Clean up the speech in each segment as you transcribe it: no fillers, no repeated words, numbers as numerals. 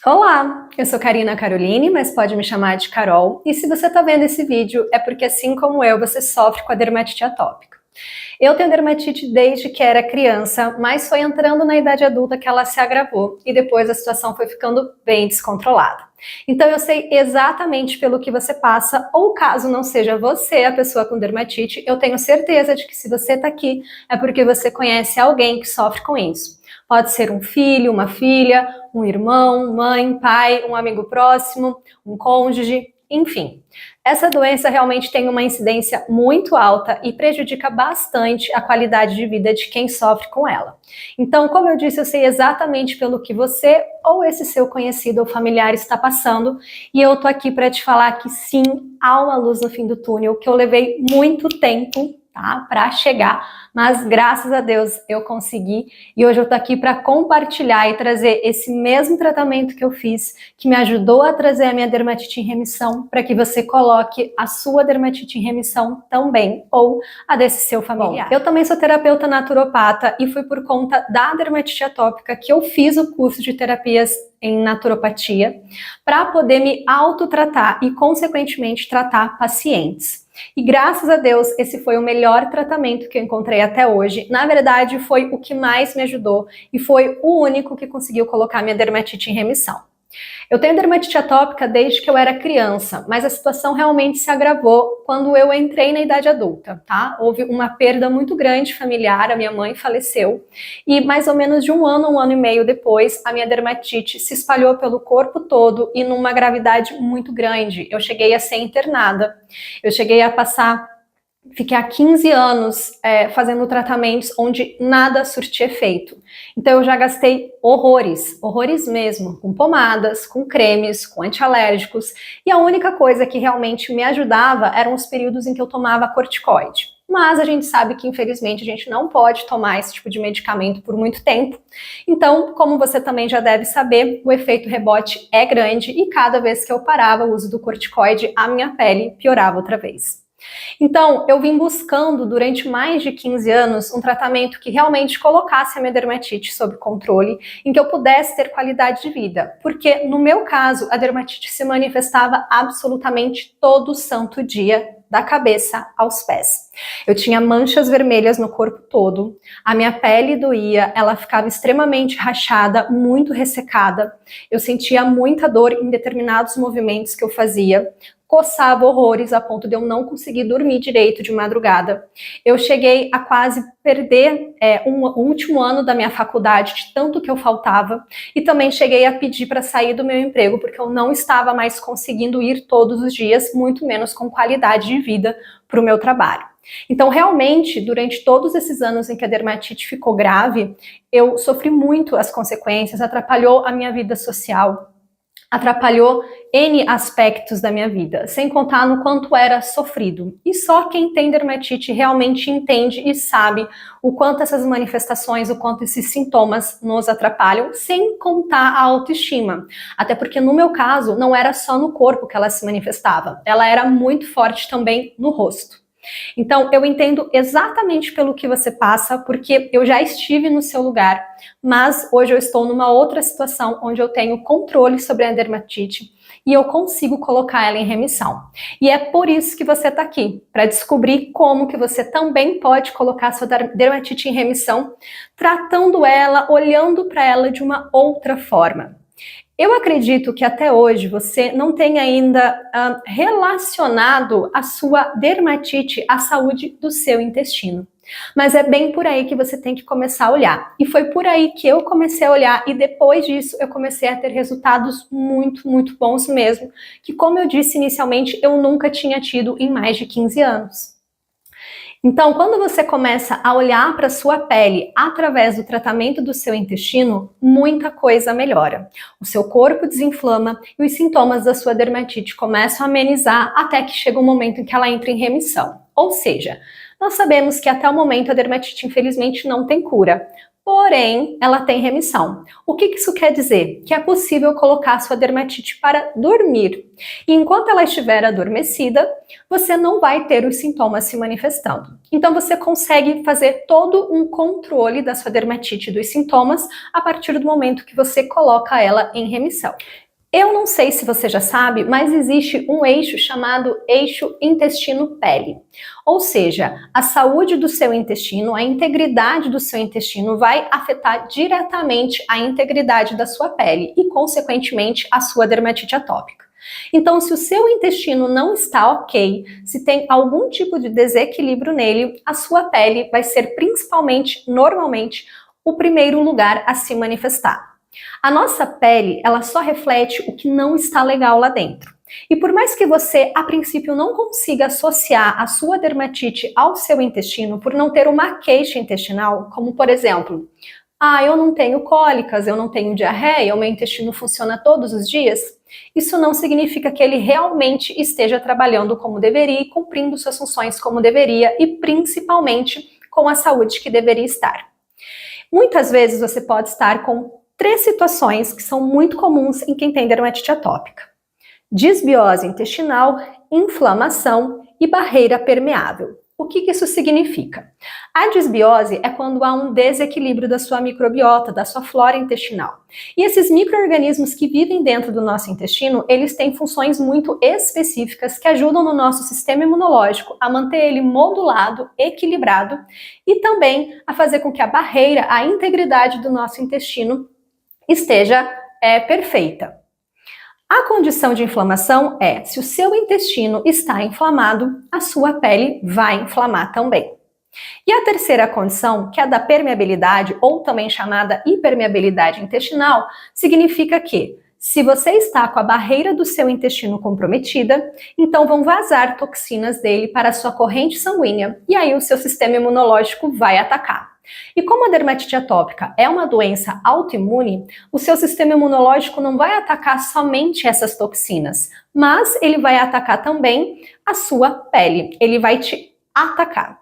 Olá, eu sou Karina Caroline, mas pode me chamar de Carol, e se você está vendo esse vídeo é porque assim como eu, você sofre com a dermatite atópica. Eu tenho dermatite desde que era criança, mas foi entrando na idade adulta que ela se agravou e depois a situação foi ficando bem descontrolada. Então eu sei exatamente pelo que você passa, ou caso não seja você a pessoa com dermatite, eu tenho certeza de que se você está aqui é porque você conhece alguém que sofre com isso. Pode ser um filho, uma filha, um irmão, mãe, pai, um amigo próximo, um cônjuge, enfim. Essa doença realmente tem uma incidência muito alta e prejudica bastante a qualidade de vida de quem sofre com ela. Então, como eu disse, eu sei exatamente pelo que você ou esse seu conhecido ou familiar está passando, e eu tô aqui para te falar que sim, há uma luz no fim do túnel, que eu levei muito tempo, tá, para chegar, mas graças a Deus eu consegui e hoje eu tô aqui para compartilhar e trazer esse mesmo tratamento que eu fiz, que me ajudou a trazer a minha dermatite em remissão, para que você coloque a sua dermatite em remissão também, ou a desse seu familiar. Bom, eu também sou terapeuta naturopata e foi por conta da dermatite atópica que eu fiz o curso de terapias em naturopatia, para poder me autotratar e, consequentemente, tratar pacientes. E graças a Deus, esse foi o melhor tratamento que eu encontrei até hoje. Na verdade, foi o que mais me ajudou e foi o único que conseguiu colocar minha dermatite em remissão. Eu tenho dermatite atópica desde que eu era criança, mas a situação realmente se agravou quando eu entrei na idade adulta, tá? Houve uma perda muito grande familiar, a minha mãe faleceu, e mais ou menos de um ano e meio depois, a minha dermatite se espalhou pelo corpo todo e numa gravidade muito grande. Eu cheguei a ser internada, eu cheguei a fiquei há 15 anos fazendo tratamentos onde nada surtia efeito. Então eu já gastei horrores, horrores mesmo, com pomadas, com cremes, com antialérgicos, e a única coisa que realmente me ajudava eram os períodos em que eu tomava corticoide. Mas a gente sabe que, infelizmente, a gente não pode tomar esse tipo de medicamento por muito tempo. Então, como você também já deve saber, o efeito rebote é grande e cada vez que eu parava o uso do corticoide, a minha pele piorava outra vez. Então, eu vim buscando durante mais de 15 anos um tratamento que realmente colocasse a minha dermatite sob controle, em que eu pudesse ter qualidade de vida, porque no meu caso a dermatite se manifestava absolutamente todo santo dia, da cabeça aos pés. Eu tinha manchas vermelhas no corpo todo, a minha pele doía, ela ficava extremamente rachada, muito ressecada, eu sentia muita dor em determinados movimentos que eu fazia, coçava horrores a ponto de eu não conseguir dormir direito de madrugada. Eu cheguei a quase perder o último ano da minha faculdade, de tanto que eu faltava, e também cheguei a pedir para sair do meu emprego, porque eu não estava mais conseguindo ir todos os dias, muito menos com qualidade de vida para o meu trabalho. Então, realmente, durante todos esses anos em que a dermatite ficou grave, eu sofri muito as consequências, atrapalhou a minha vida social, atrapalhou N aspectos da minha vida, sem contar no quanto era sofrido. E só quem tem dermatite realmente entende e sabe o quanto essas manifestações, o quanto esses sintomas nos atrapalham, sem contar a autoestima. Até porque no meu caso, não era só no corpo que ela se manifestava, ela era muito forte também no rosto. Então, eu entendo exatamente pelo que você passa, porque eu já estive no seu lugar, mas hoje eu estou numa outra situação onde eu tenho controle sobre a dermatite e eu consigo colocar ela em remissão. E é por isso que você está aqui, para descobrir como que você também pode colocar a sua dermatite em remissão, tratando ela, olhando para ela de uma outra forma. Eu acredito que até hoje você não tenha ainda relacionado a sua dermatite à saúde do seu intestino. Mas é bem por aí que você tem que começar a olhar. E foi por aí que eu comecei a olhar e depois disso eu comecei a ter resultados muito, muito bons mesmo, que como eu disse inicialmente, eu nunca tinha tido em mais de 15 anos. Então, quando você começa a olhar para a sua pele através do tratamento do seu intestino, muita coisa melhora. O seu corpo desinflama e os sintomas da sua dermatite começam a amenizar até que chega um momento em que ela entra em remissão. Ou seja, nós sabemos que até o momento a dermatite infelizmente não tem cura. porém ela tem remissão. O que isso quer dizer? Que é possível colocar a sua dermatite para dormir. E enquanto ela estiver adormecida, você não vai ter os sintomas se manifestando. Então você consegue fazer todo um controle da sua dermatite e dos sintomas a partir do momento que você coloca ela em remissão. Eu não sei se você já sabe, mas existe um eixo chamado eixo intestino-pele. Ou seja, a saúde do seu intestino, a integridade do seu intestino vai afetar diretamente a integridade da sua pele e, consequentemente, a sua dermatite atópica. Então, se o seu intestino não está ok, se tem algum tipo de desequilíbrio nele, a sua pele vai ser principalmente, normalmente, o primeiro lugar a se manifestar. A nossa pele, ela só reflete o que não está legal lá dentro. E por mais que você, a princípio, não consiga associar a sua dermatite ao seu intestino, por não ter uma queixa intestinal, como por exemplo, eu não tenho cólicas, eu não tenho diarreia, o meu intestino funciona todos os dias, isso não significa que ele realmente esteja trabalhando como deveria e cumprindo suas funções como deveria e principalmente com a saúde que deveria estar. Muitas vezes você pode estar com 3 situações que são muito comuns em quem tem dermatite atópica: disbiose intestinal, inflamação e barreira permeável. O que isso significa? A disbiose é quando há um desequilíbrio da sua microbiota, da sua flora intestinal. E esses micro-organismos que vivem dentro do nosso intestino, eles têm funções muito específicas que ajudam no nosso sistema imunológico a manter ele modulado, equilibrado e também a fazer com que a barreira, a integridade do nosso intestino esteja perfeita. A condição de inflamação é, se o seu intestino está inflamado, a sua pele vai inflamar também. E a terceira condição, que é a da permeabilidade, ou também chamada hipermeabilidade intestinal, significa que, se você está com a barreira do seu intestino comprometida, então vão vazar toxinas dele para a sua corrente sanguínea, e aí o seu sistema imunológico vai atacar. E como a dermatite atópica é uma doença autoimune, o seu sistema imunológico não vai atacar somente essas toxinas, mas ele vai atacar também a sua pele, ele vai te atacar.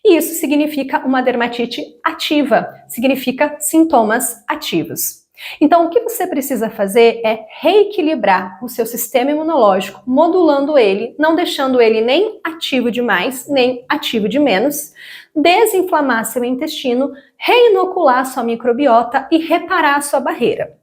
E isso significa uma dermatite ativa, significa sintomas ativos. Então, o que você precisa fazer é reequilibrar o seu sistema imunológico, modulando ele, não deixando ele nem ativo demais, nem ativo de menos, desinflamar seu intestino, reinocular sua microbiota e reparar a sua barreira.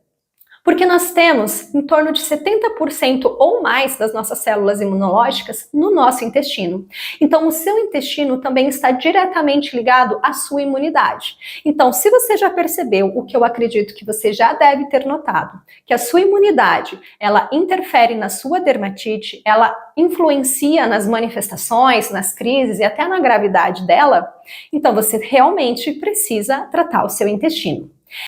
Porque nós temos em torno de 70% ou mais das nossas células imunológicas no nosso intestino. Então, o seu intestino também está diretamente ligado à sua imunidade. Então, se você já percebeu, o que eu acredito que você já deve ter notado, que a sua imunidade, ela interfere na sua dermatite, ela influencia nas manifestações, nas crises e até na gravidade dela, então você realmente precisa tratar o seu intestino.